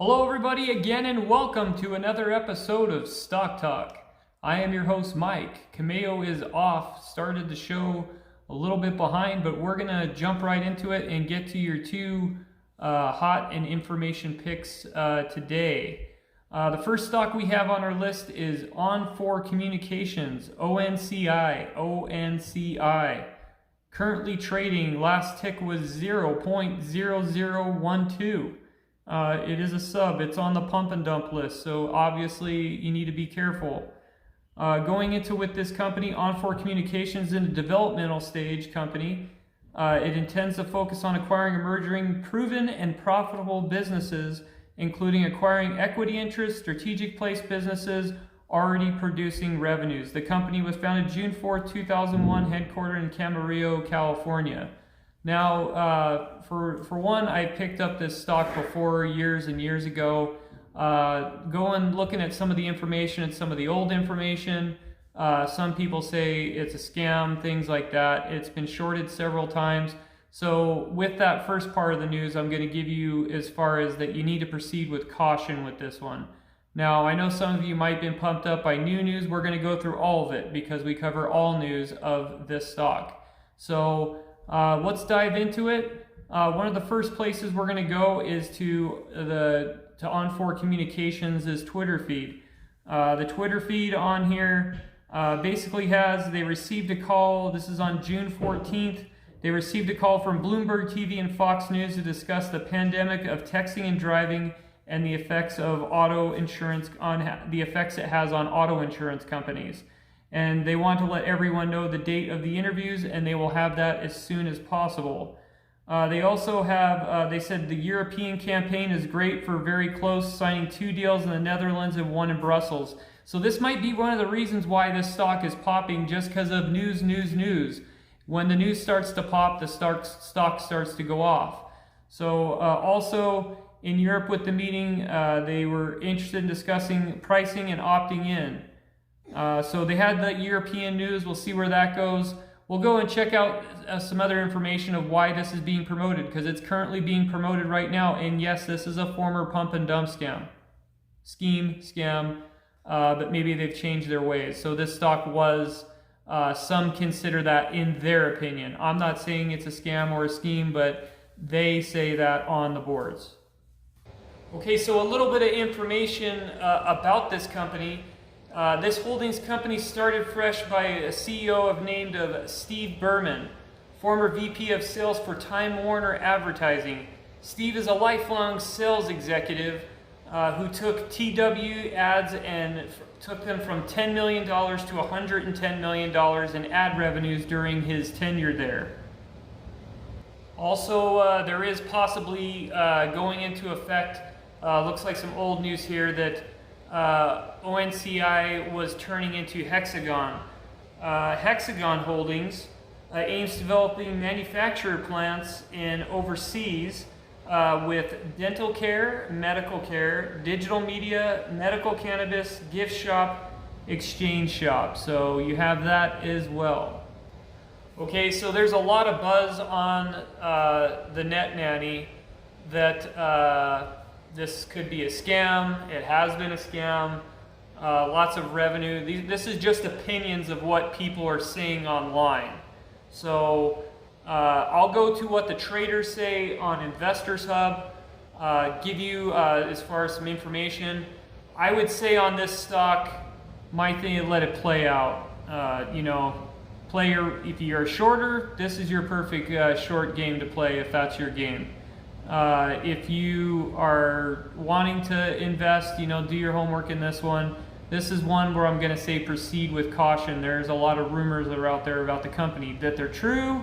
Hello everybody again and welcome to another episode of Stock Talk. I am your host Mike. Cameo is off, started the show a little bit behind, but we're going to jump right into it and get to your two hot and information picks today. The first stock we have on our list is ONCI Communications, ONCI. Currently trading, last tick was 0.0012. It is a sub. It's on the pump and dump list, so obviously you need to be careful. Going into with this company, ONCI Communications is in a developmental stage company. It intends to focus on acquiring emerging proven and profitable businesses, including acquiring equity interests, strategic place businesses already producing revenues. The company was founded June 4, 2001, headquartered in Camarillo, California. Now, for one, I picked up this stock before years and years ago. Going looking at some of the information and some of the old information. Some people say it's a scam, things like that. It's been shorted several times. So with that first part of the news, I'm going to give you as far as that you need to proceed with caution with this one. Now, I know some of you might have been pumped up by new news. We're going to go through all of it because we cover all news of this stock. So let's dive into it. One of the first places we're going to go is to ONCI Communications' Twitter feed. The Twitter feed on here basically they received a call. This is on June 14th. They received a call from Bloomberg TV and Fox News to discuss the pandemic of texting and driving and the effects of auto insurance the effects it has on auto insurance companies. And they want to let everyone know the date of the interviews, and they will have that as soon as possible. They also have, they said the European campaign is great for very close, signing 2 deals in the Netherlands and 1 in Brussels. So this might be one of the reasons why this stock is popping, just because of news. When the news starts to pop, the stock starts to go off. So also in Europe with the meeting, they were interested in discussing pricing and opting in. So they had the European news. We'll see where that goes. We'll go and check out some other information of why this is being promoted, because it's currently being promoted right now. And yes, this is a former pump and dump scam, but maybe they've changed their ways. So this stock was, some consider that in their opinion. I'm not saying it's a scam or a scheme, but they say that on the boards. Okay, so a little bit of information about this company. This holdings company started fresh by a CEO named Steve Berman, former VP of sales for Time Warner Advertising. Steve is a lifelong sales executive who took TW ads and took them from $10 million to $110 million in ad revenues during his tenure there. Also, there is possibly going into effect, looks like some old news here, that ONCI was turning into Hexagon. Hexagon Holdings aims developing manufacturer plants in overseas with dental care, medical care, digital media, medical cannabis, gift shop, exchange shop. So you have that as well. Okay, so there's a lot of buzz on the net nanny that this could be a scam. It has been a scam. Lots of revenue. This is just opinions of what people are saying online. So I'll go to what the traders say on Investors Hub, give you as far as some information. I would say on this stock, my thing is let it play out. If you're a shorter, this is your perfect short game to play if that's your game. If you are wanting to invest, do your homework in this one. This is one where I'm going to say proceed with caution. There's a lot of rumors that are out there about the company. That they're true,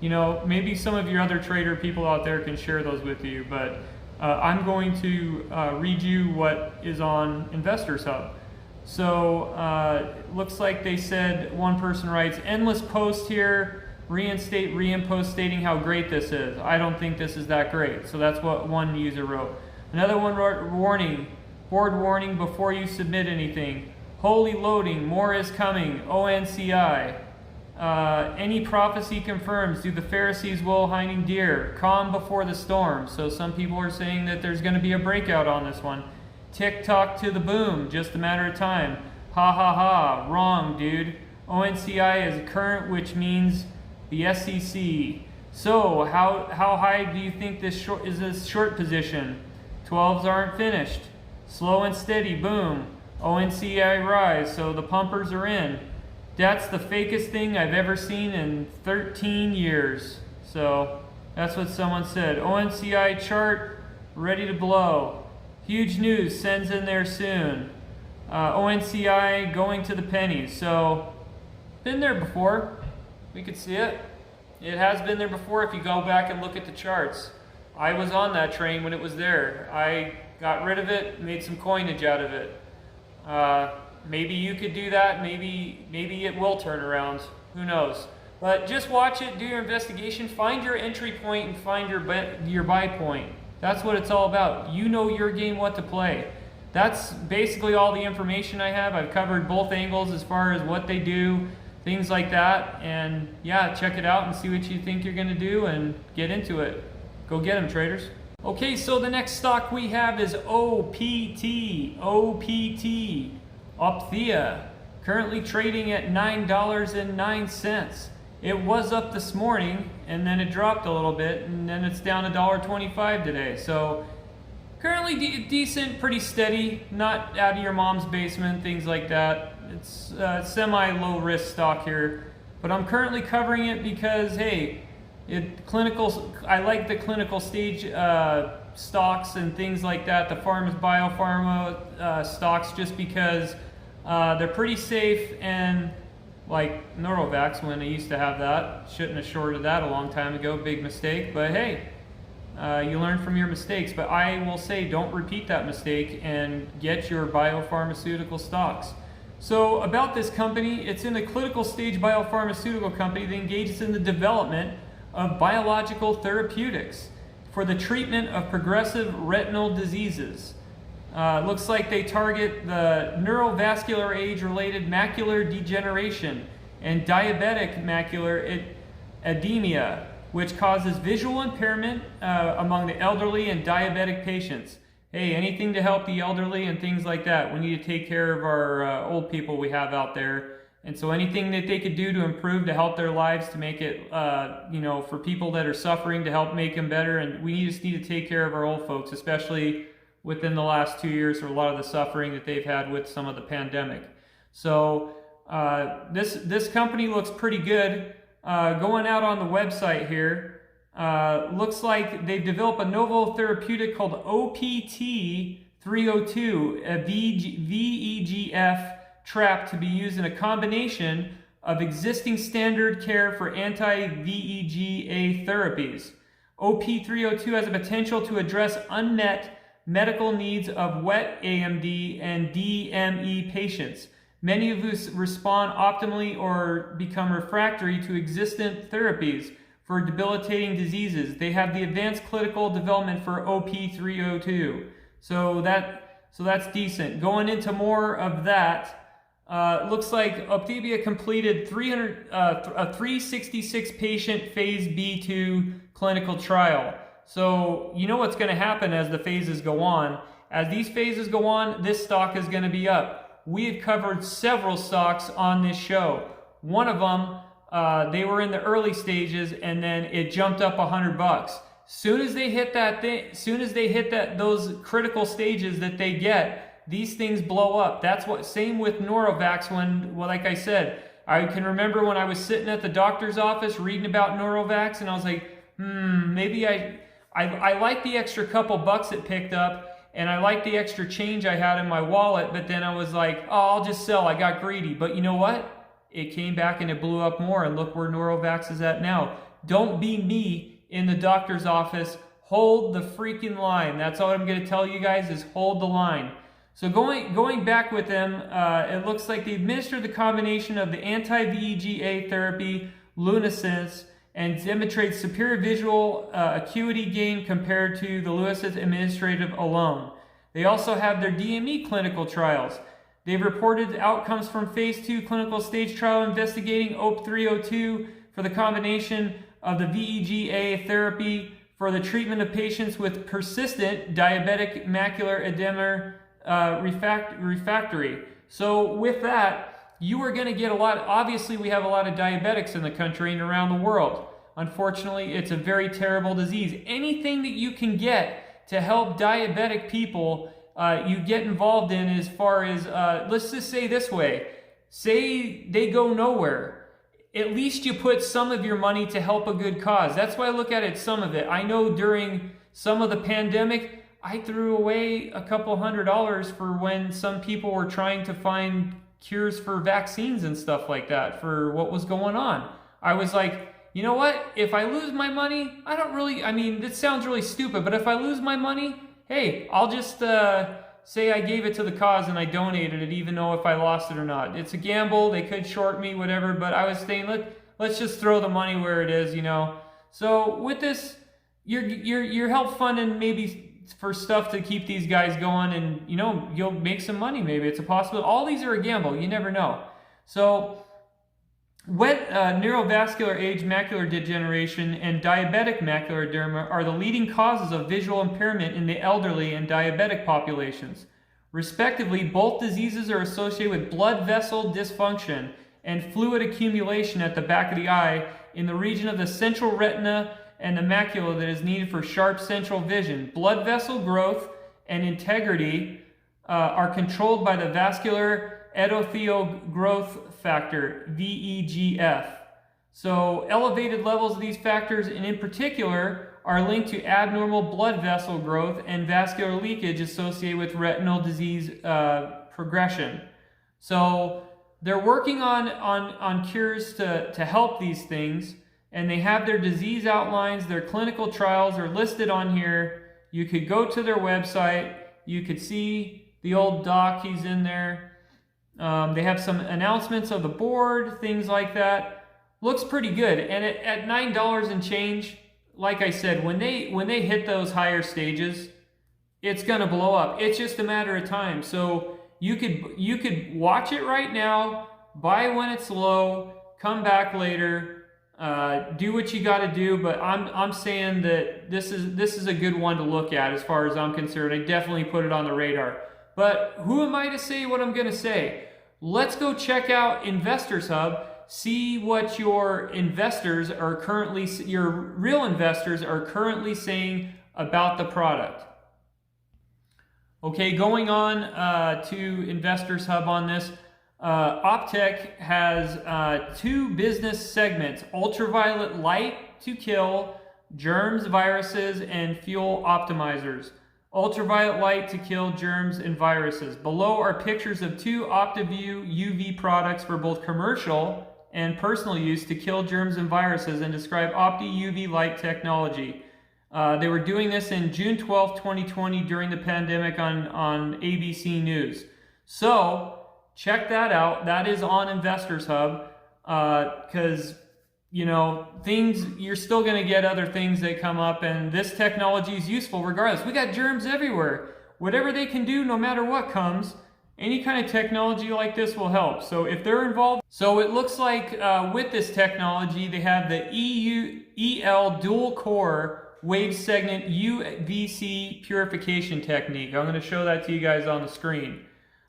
maybe some of your other trader people out there can share those with you, but I'm going to read you what is on Investors Hub. So looks like they said, one person writes, endless post here, reimpost stating how great this is. I don't think this is that great. So that's what one user wrote. Another one wrote, board warning before you submit anything. Holy loading, more is coming, ONCI. Any prophecy confirms. Do the Pharisees wool hiding deer? Calm before the storm. So some people are saying that there's going to be a breakout on this one. Tick-tock to the boom. Just a matter of time. Ha ha ha. Wrong, dude. ONCI is current, which means the SEC. So how high do you think this short position? 12s aren't finished. Slow and steady. Boom. ONCI rise. So the pumpers are in. That's the fakest thing I've ever seen in 13 years. So that's what someone said. ONCI chart ready to blow. Huge news sends in there soon. ONCI going to the pennies. So been there before. We could see it. It has been there before if you go back and look at the charts. I was on that train when it was there. I got rid of it, made some coinage out of it. Maybe you could do that. Maybe it will turn around. Who knows? But just watch it, do your investigation, find your entry point, and find your buy point. That's what it's all about. You know your game, what to play. That's basically all the information I have. I've covered both angles as far as what they do, things like that. And yeah, check it out and see what you think you're going to do and get into it. Go get them, traders. Okay, so the next stock we have is OPT. OPT. Opthea, currently trading at $9.09. It was up this morning and then it dropped a little bit and then it's down $1.25 today. So currently decent, pretty steady, not out of your mom's basement, things like that. It's semi-low risk stock here, but I'm currently covering it because hey, I like the clinical stage stocks and things like that, the biopharma stocks, just because they're pretty safe. And like Neurovax, when they used to have that, shouldn't have shorted that a long time ago, big mistake. But hey, you learn from your mistakes. But I will say, don't repeat that mistake and get your biopharmaceutical stocks. So about this company, it's in a clinical stage biopharmaceutical company that engages in the development of biological therapeutics for the treatment of progressive retinal diseases. Looks like they target the neurovascular age-related macular degeneration and diabetic macular edema, which causes visual impairment among the elderly and diabetic patients. Hey, anything to help the elderly and things like that. We need to take care of our old people we have out there. And so anything that they could do to improve, to help their lives, to make it, for people that are suffering, to help make them better. And we just need to take care of our old folks, especially within the last 2 years, for a lot of the suffering that they've had with some of the pandemic. So this company looks pretty good. Going out on the website here, looks like they've developed a novel therapeutic called OPT-302, a VEGF trap to be used in a combination of existing standard care for anti-VEGA therapies. OP-302 has a potential to address unmet medical needs of wet AMD and DME patients, many of who respond optimally or become refractory to existent therapies for debilitating diseases. They have the advanced clinical development for OP-302. So that's decent. Going into more of that, looks like Opthea completed a 366 patient phase B2 clinical trial. So you know what's going to happen as the phases go on. As these phases go on, this stock is going to be up. We have covered several stocks on this show. One of them, they were in the early stages and then it jumped up $100. Soon as they hit those critical stages that they get, these things blow up. That's what, same with Neurovax like I said, I can remember when I was sitting at the doctor's office reading about Neurovax and I was like, maybe I like the extra couple bucks it picked up and I like the extra change I had in my wallet, but then I was like, oh, I'll just sell, I got greedy. But you know what? It came back and it blew up more, and look where Neurovax is at now. Don't be me in the doctor's office. Hold the freaking line. That's all I'm going to tell you guys, is hold the line. So going back with them, it looks like they administered the combination of the anti-VEGA therapy, Lunasense, and demonstrates superior visual acuity gain compared to the Lunasense administrative alone. They also have their DME clinical trials. They've reported outcomes from phase 2 clinical stage trial investigating OP302 for the combination of the VEGA therapy for the treatment of patients with persistent diabetic macular edema refractory. So with that, you are going to get a lot. Obviously, we have a lot of diabetics in the country and around the world. Unfortunately, it's a very terrible disease. Anything that you can get to help diabetic people, you get involved in, as far as, let's just say this way, say they go nowhere. At least you put some of your money to help a good cause. That's why I look at it, some of it. I know during some of the pandemic, I threw away a couple $100 for when some people were trying to find cures for vaccines and stuff like that for what was going on. I was like, you know what? If I lose my money, I don't really, I mean, this sounds really stupid, but if I lose my money, hey, I'll just say I gave it to the cause and I donated it, even though if I lost it or not. It's a gamble. They could short me, whatever, but I was saying, let's just throw the money where it is, you know. So with this, you're help funding maybe for stuff to keep these guys going, and you know, you'll make some money. Maybe it's a possibility. All these are a gamble. You never know. So wet neurovascular age macular degeneration and diabetic macular edema are the leading causes of visual impairment in the elderly and diabetic populations. Respectively, both diseases are associated with blood vessel dysfunction and fluid accumulation at the back of the eye in the region of the central retina and the macula that is needed for sharp central vision. Blood vessel growth and integrity are controlled by the vascular endothelial growth factor, VEGF. So elevated levels of these factors, and in particular, are linked to abnormal blood vessel growth and vascular leakage associated with retinal disease progression. So they're working on cures to help these things, and they have their disease outlines. Their clinical trials are listed on here. You could go to their website. You could see the old doc, he's in there. They have some announcements of the board, things like that. Looks pretty good. And at $9 and change, like I said, when they hit those higher stages, it's gonna blow up. It's just a matter of time. So you could watch it right now, buy when it's low, come back later, do what you got to do. But I'm saying that this is a good one to look at as far as I'm concerned. I definitely put it on the radar. But who am I to say what I'm going to say? Let's go check out Investors Hub. See what your investors are currently, your real investors are currently saying about the product. Okay, going on to Investors Hub on this. Optech has two business segments: ultraviolet light to kill germs, viruses, and fuel optimizers. Ultraviolet light to kill germs and viruses. Below are pictures of two OptiView UV products for both commercial and personal use to kill germs and viruses, and describe Opti UV light technology. They were doing this in June 12, 2020 during the pandemic on ABC News. So check that out. That is on Investors Hub, because you know, things, you're still going to get other things that come up, and this technology is useful regardless. We got germs everywhere. Whatever they can do, no matter what comes, any kind of technology like this will help. So if they're involved, so it looks like with this technology, they have the EL dual core wave segment UVC purification technique. I'm going to show that to you guys on the screen.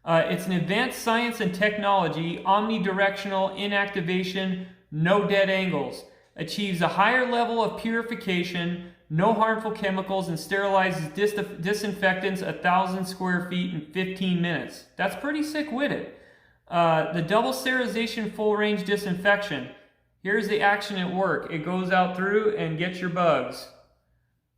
It's an advanced science and technology, omnidirectional inactivation, no dead angles, achieves a higher level of purification, no harmful chemicals, and sterilizes disinfectants 1,000 square feet in 15 minutes. That's pretty sick-witted. The double sterilization full range disinfection. Here's the action at work. It goes out through and gets your bugs.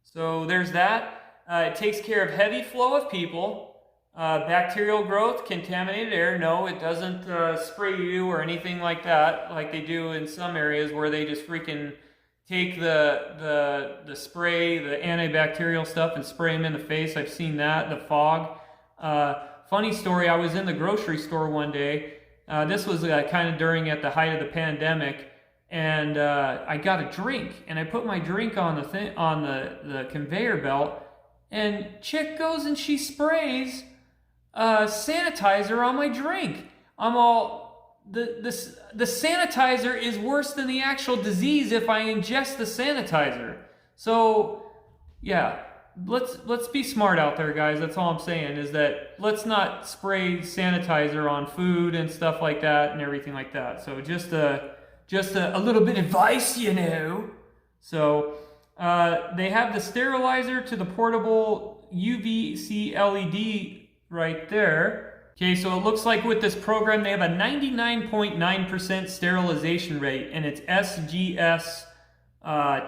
So there's that. It takes care of heavy flow of people. Bacterial growth, contaminated air. No, it doesn't spray you or anything like that, like they do in some areas where they just freaking take the spray, the antibacterial stuff, and spray them in the face. I've seen that, the fog. Funny story, I was in the grocery store one day. This was kind of at the height of the pandemic, and I got a drink, and I put my drink on the conveyor belt, and chick goes and she sprays sanitizer on my drink. I'm all, the sanitizer is worse than the actual disease if I ingest the sanitizer. So, yeah, let's be smart out there, guys. That's all I'm saying, is that let's not spray sanitizer on food and stuff like that and everything like that. So just a little bit of advice, you know. So they have the sterilizer to the portable UVC LED right there. Okay, so it looks like with this program they have a 99.9% sterilization rate, and it's SGS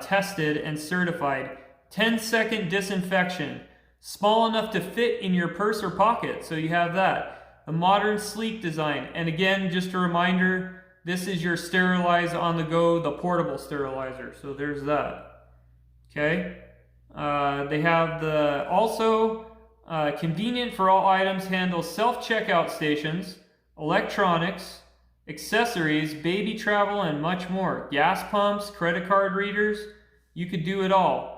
tested and certified. 10-second disinfection, small enough to fit in your purse or pocket, so you have that. A modern, sleek design, and again, just a reminder, this is your sterilize on the go, the portable sterilizer, so there's that. Okay, they have the convenient for all items, handles self-checkout stations, electronics, accessories, baby travel, and much more. Gas pumps, credit card readers, you could do it all.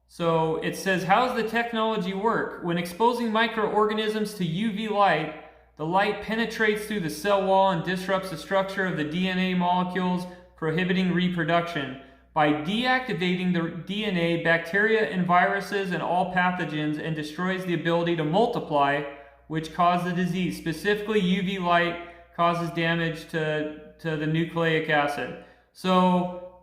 So it says, how does the technology work? When exposing microorganisms to UV light, the light penetrates through the cell wall and disrupts the structure of the DNA molecules, prohibiting reproduction. By deactivating the DNA, bacteria and viruses and all pathogens, and destroys the ability to multiply, which cause the disease. Specifically, UV light causes damage to the nucleic acid. So,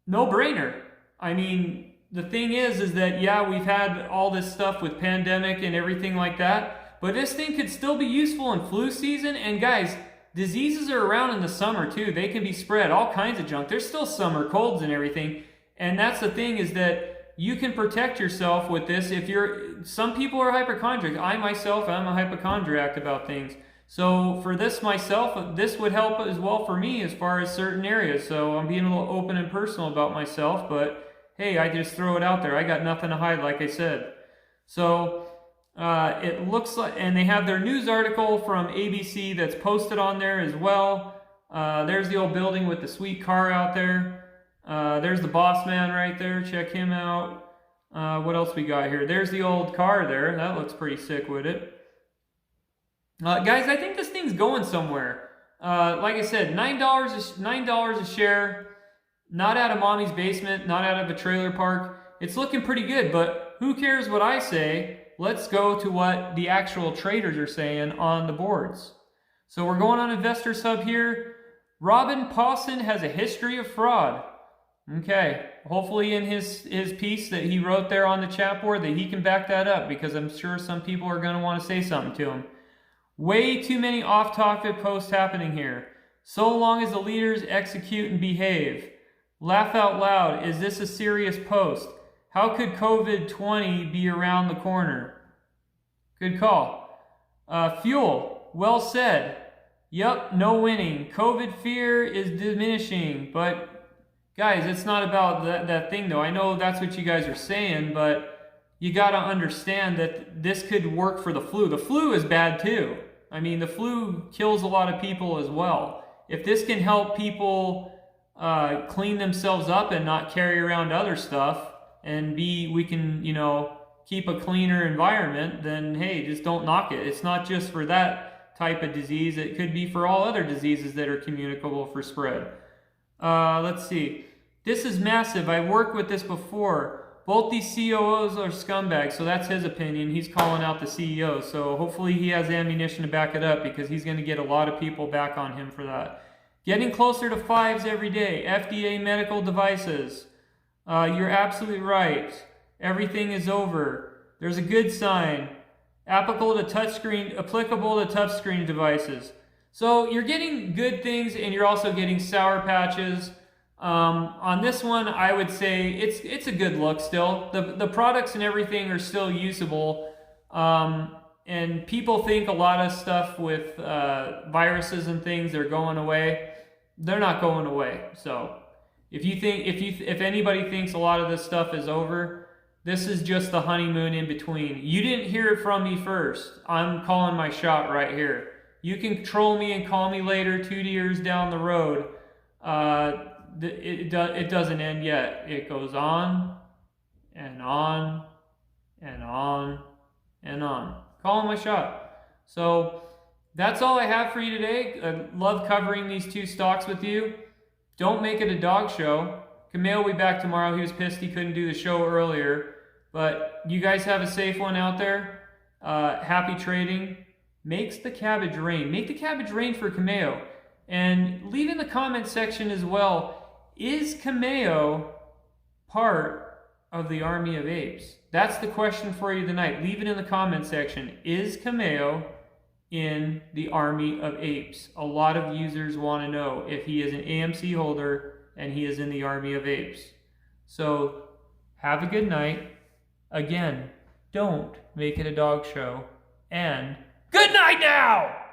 no brainer. I mean, the thing is that, yeah, we've had all this stuff with pandemic and everything like that, but this thing could still be useful in flu season. And guys, diseases are around in the summer too. They can be spread, all kinds of junk. There's still summer colds and everything. And that's the thing, is that you can protect yourself with this. Some people are hypochondriac. I myself, I'm a hypochondriac about things. So for this myself, this would help as well for me as far as certain areas. So I'm being a little open and personal about myself, but hey, I just throw it out there. I got nothing to hide, like I said. So it looks like, and they have their news article from ABC that's posted on there as well. There's the old building with the sweet car out there. There's the boss man right there. Check him out. What else we got here? There's the old car there. That looks pretty sick with it. Guys, I think this thing's going somewhere. Like I said, $9 a share. Not out of mommy's basement, not out of a trailer park. It's looking pretty good, but who cares what I say? Let's go to what the actual traders are saying on the boards. So we're going on Investors Hub here. Robin Pawson has a history of fraud. Okay, hopefully in his piece that he wrote there on the chat board that he can back that up, because I'm sure some people are going to want to say something to him. Way too many off-topic posts happening here. So long as the leaders execute and behave. Laugh out loud, is this a serious post? How could COVID-20 be around the corner? Good call. Fuel, well said. Yup, no winning. COVID fear is diminishing, but guys, it's not about that thing though. I know that's what you guys are saying, but you got to understand that this could work for the flu. The flu is bad too. I mean, the flu kills a lot of people as well. If this can help people clean themselves up and not carry around other stuff, and we can, keep a cleaner environment, then hey, just don't knock it. It's not just for that type of disease. It could be for all other diseases that are communicable for spread. Let's see. This is massive. I've worked with this before. Both these COOs are scumbags, so that's his opinion. He's calling out the CEO, so hopefully he has ammunition to back it up, because he's going to get a lot of people back on him for that. Getting closer to 5s every day. FDA medical devices. You're absolutely right. Everything is over. There's a good sign. Applicable to touchscreen devices. So you're getting good things, and you're also getting sour patches. On this one, I would say it's a good look still. The products and everything are still usable. And people think a lot of stuff with viruses and things are going away. They're not going away. So if anybody thinks a lot of this stuff is over, this is just the honeymoon in between. You didn't hear it from me first. I'm calling my shot right here. You can troll me and call me later, 2 years down the road. It doesn't end yet. It goes on and on and on and on. Calling my shot. So that's all I have for you today. I love covering these two stocks with you. Don't make it a dog show. Camille will be back tomorrow. He was pissed he couldn't do the show earlier. But you guys have a safe one out there. Happy trading. Makes the cabbage rain. Make the cabbage rain for Cameo. And leave in the comment section as well, is Cameo part of the army of apes? That's the question for you tonight. Leave it in the comment section. Is Cameo in the army of apes? A lot of users want to know if he is an AMC holder and he is in the army of apes. So have a good night. Again, don't make it a dog show. And good night now!